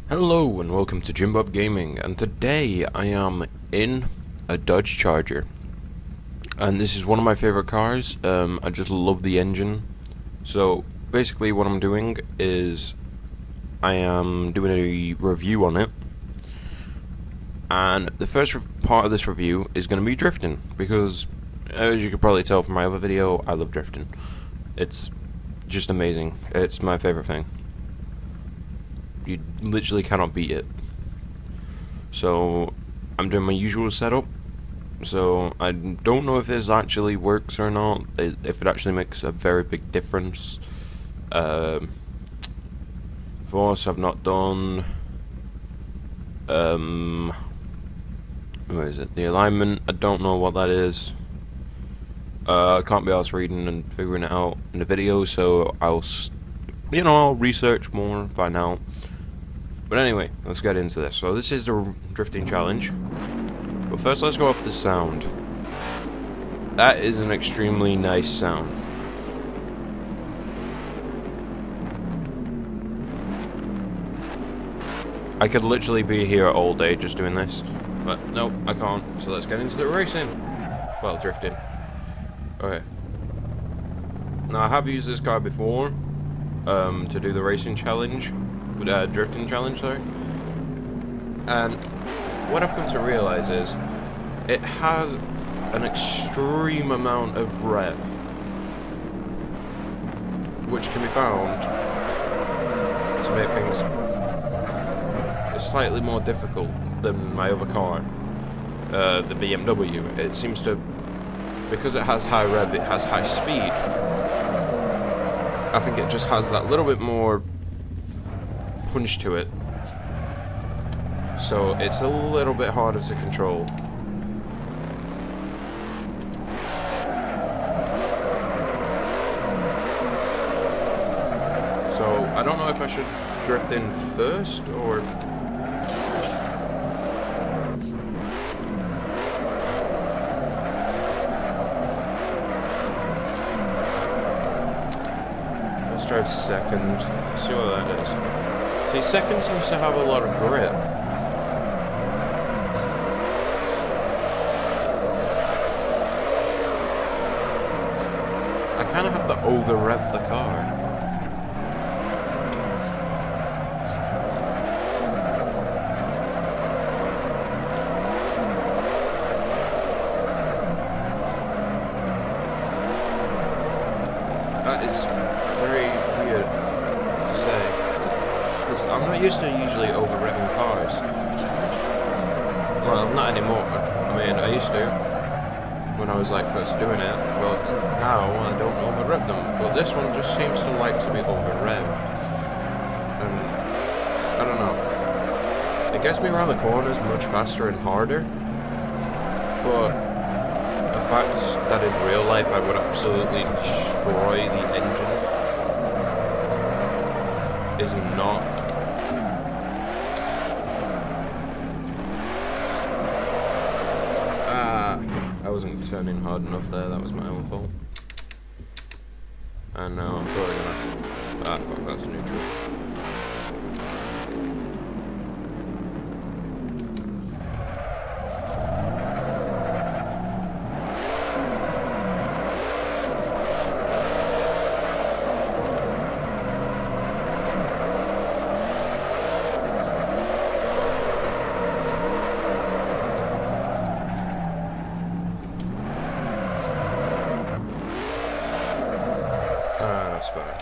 Hello and welcome to Jim Bob Gaming, and today I am in a Dodge Charger, and this is one of my favorite cars. I just love the engine. So basically what I'm doing is I am doing a review on it, and the first part of this review is going to be drifting, because as you could probably tell from my other video, I love drifting. It's just amazing. It's my favorite thing. You literally cannot beat it. So I'm doing my usual setup. So I don't know if this actually works or not, if it actually makes a very big difference. Of course, I've not done where is it? The alignment. I don't know what that is. I can't be arsed reading and figuring it out in the video, so I'll research more, find out. But anyway, let's get into this. So this is the drifting challenge. But first, let's go off the sound. That is an extremely nice sound. I could literally be here all day just doing this. But no, I can't. So let's get into the racing. Well, drifting. Okay. Now, I have used this car before to do the racing challenge. Drifting challenge, sorry. And what I've come to realize is it has an extreme amount of rev, which can be found to make things slightly more difficult than my other car, the BMW. It seems to, because it has high rev, it has high speed. I think it just has that little bit more punch to it, so it's a little bit harder to control. So I don't know if I should drift in first or let's drive second. See what that is. See, second seems to have a lot of grip. I kind of have to over-rev the car. That is very weird to say. I'm not used to usually over-revving cars. Well, not anymore. I mean, I used to when I was like first doing it, but now I don't over-rev them. But this one just seems to like to be over-revved, and I don't know. It gets me around the corners much faster and harder. But the fact that in real life I would absolutely destroy the engine is not. I wasn't turning hard enough there, that was my own fault. And now I'm probably gonna... fuck, that's neutral. That's better.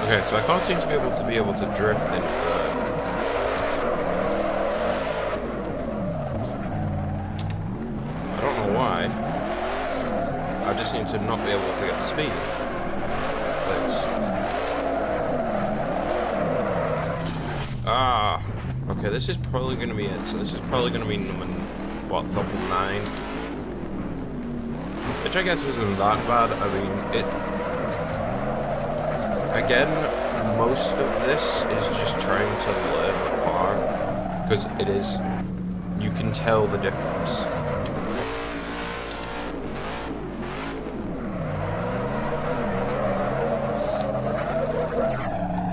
Okay, so I can't seem to be able to drift in third. I don't know why. I just seem to not be able to get the speed. Okay, this is probably going to be it. So this is probably going to be number, what, level 9? Which I guess isn't that bad. I mean, it... Again, most of this is just trying to learn the car, because it is, you can tell the difference.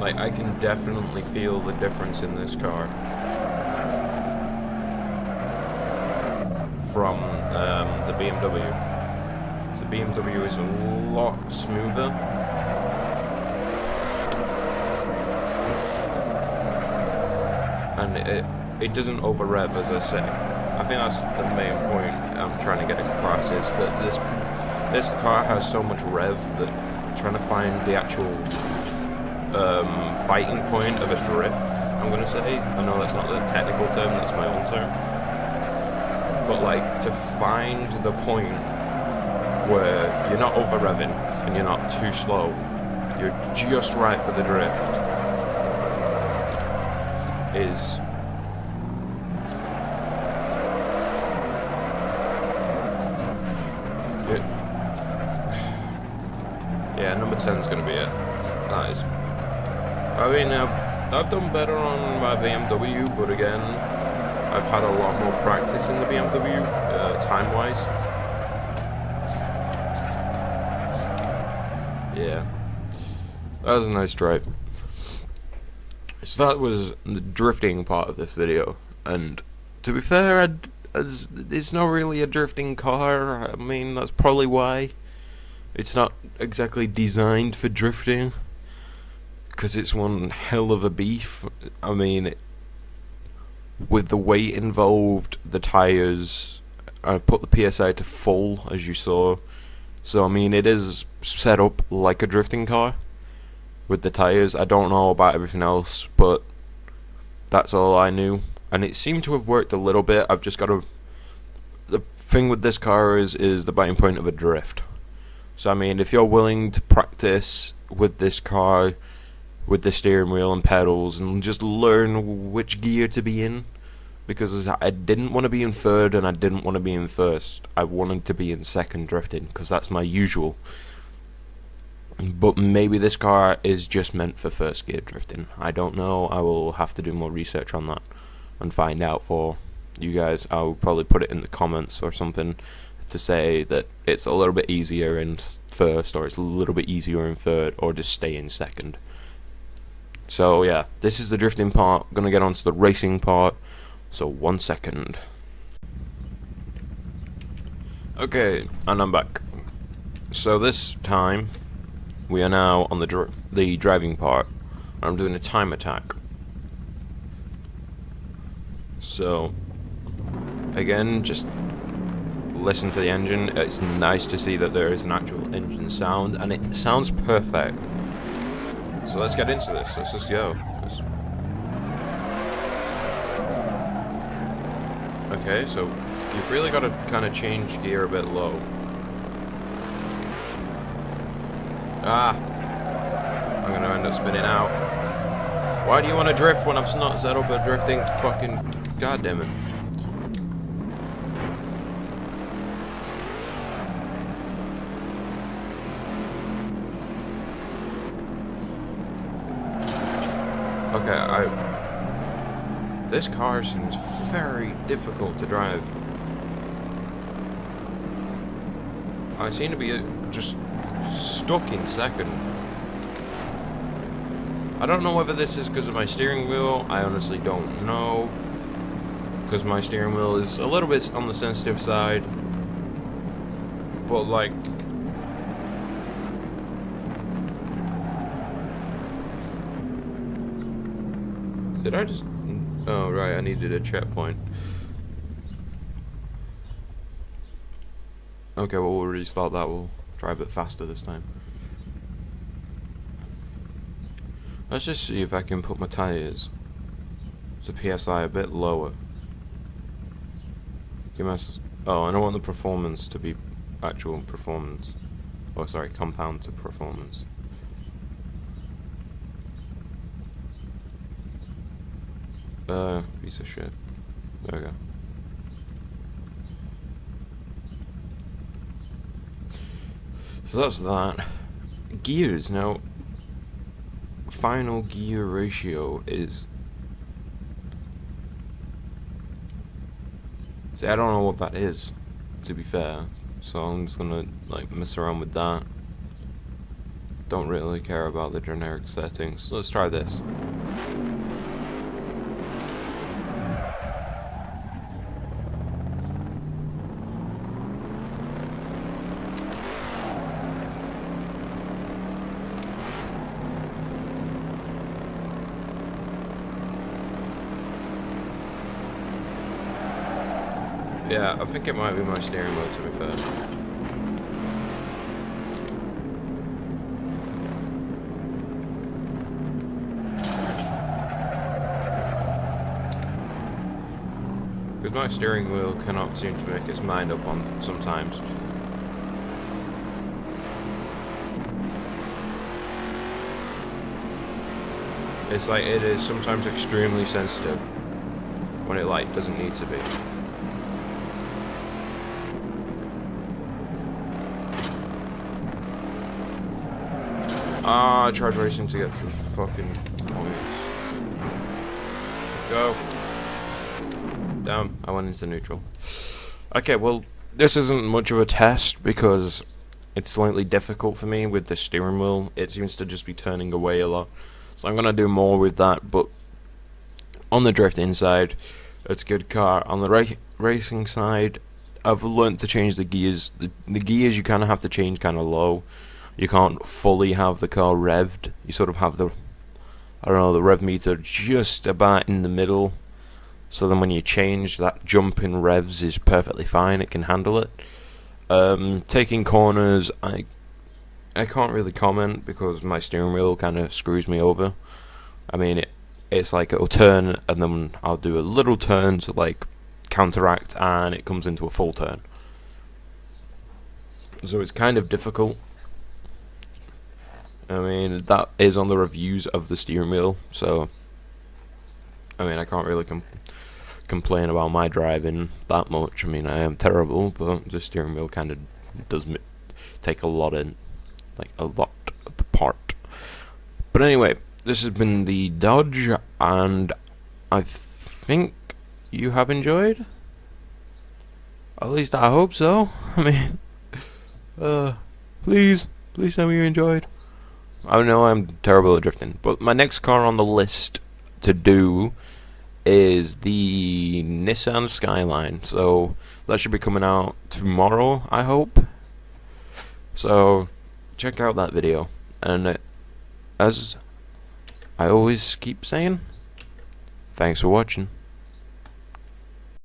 Like, I can definitely feel the difference in this car from the BMW. The BMW is a lot smoother. And it doesn't over rev, as I say. I think that's the main point I'm trying to get across, is that this car has so much rev that trying to find the actual biting point of a drift, I'm gonna say. I know that's not the technical term, that's my own term. But like, to find the point where you're not over revving and you're not too slow, you're just right for the drift, is yeah, number 10's gonna be it. That is. I mean, I've done better on my BMW, but again, I've had a lot more practice in the BMW, time-wise. Yeah, that was a nice drive. So that was the drifting part of this video, and to be fair, it's not really a drifting car. I mean, that's probably why it's not exactly designed for drifting, because it's one hell of a beef. I mean, with the weight involved, the tires, I've put the PSI to full, as you saw. So I mean, it is set up like a drifting car with the tires. I don't know about everything else, but that's all I knew, and it seemed to have worked a little bit. I've just got to. The thing with this car is the biting point of a drift. So I mean, if you're willing to practice with this car, with the steering wheel and pedals, and just learn which gear to be in, because I didn't want to be in third and I didn't want to be in first. I wanted to be in second drifting, because that's my usual. But maybe this car is just meant for first gear drifting. I don't know. I will have to do more research on that and find out for you guys. I'll probably put it in the comments or something to say that it's a little bit easier in first, or it's a little bit easier in third, or just stay in second. So yeah, this is the drifting part. I'm gonna get on to the racing part, so 1 second. Okay, and I'm back. So this time we are now on the driving part. I'm doing a time attack. So again, just listen to the engine. It's nice to see that there is an actual engine sound, and it sounds perfect. So let's get into this. Let's just go. Okay, so you've really got to kind of change gear a bit low. Ah! I'm gonna end up spinning out. Why do you want to drift when I've not set up a drifting fucking... goddamn it. Okay, this car seems very difficult to drive. I seem to be just stuck in second. I don't know whether this is because of my steering wheel. I honestly don't know, because my steering wheel is a little bit on the sensitive side. But like, did I just... oh, right, I needed a checkpoint. Okay, well, we'll restart that. We'll try a bit faster this time. Let's just see if I can put my tires to PSI a bit lower. Oh, and I want the performance to be actual performance. Oh, sorry, compound to performance. Piece of shit. There we go. So that's that. Gears. Now, final gear ratio is... See, I don't know what that is, to be fair, so I'm just gonna like mess around with that. Don't really care about the generic settings, so let's try this. Yeah, I think it might be my steering wheel, to be fair. Because my steering wheel cannot seem to make its mind up on sometimes. It's like it is sometimes extremely sensitive when it like doesn't need to be. Ah, I tried racing to get to the fucking points. Go. Damn, I went into neutral. Okay, well, this isn't much of a test because it's slightly difficult for me with the steering wheel. It seems to just be turning away a lot. So I'm going to do more with that, but on the drifting side, it's a good car. On the racing side, I've learnt to change the gears. The gears you kind of have to change kind of low. You can't fully have the car revved. You sort of have the, I don't know, the rev meter just about in the middle. So then when you change, that jump in revs is perfectly fine. It can handle it. Taking corners, I can't really comment because my steering wheel kind of screws me over. I mean, it's like it'll turn and then I'll do a little turn to like counteract and it comes into a full turn. So it's kind of difficult. I mean, that is on the reviews of the steering wheel, so I mean, I can't really complain about my driving that much. I mean, I am terrible, but the steering wheel kind of does take a lot in, like a lot of the part. But anyway, this has been the Dodge, and I think you have enjoyed. At least I hope so. I mean, please tell me you enjoyed. I know I'm terrible at drifting, but my next car on the list to do is the Nissan Skyline, so that should be coming out tomorrow, I hope. So check out that video, and as I always keep saying, thanks for watching.